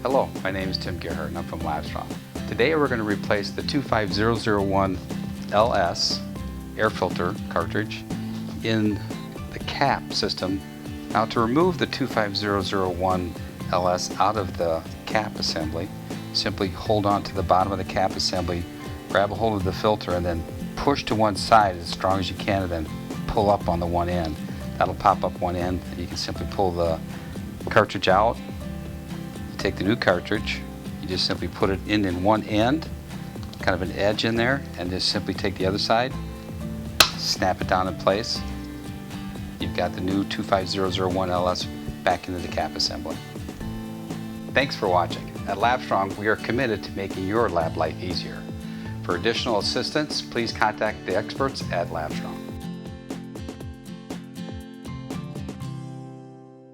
Hello, my name is Tim Gerhardt and I'm from LabStrong. Today we're going to replace the 25001 LS air filter cartridge in the cap system. Now to remove the 25001 LS out of the cap assembly, simply hold on to the bottom of the cap assembly, grab a hold of the filter and then push to one side as strong as you can and then pull up on the one end. That'll pop up one end and you can simply pull the cartridge out. You take the new cartridge, you just simply put it in one end, kind of an edge in there, and just simply take the other side, snap it down in place. You've got the new 25001 LS back into the cap assembly. Thanks for watching. At LabStrong, we are committed to making your lab life easier. For additional assistance, please contact the experts at LabStrong.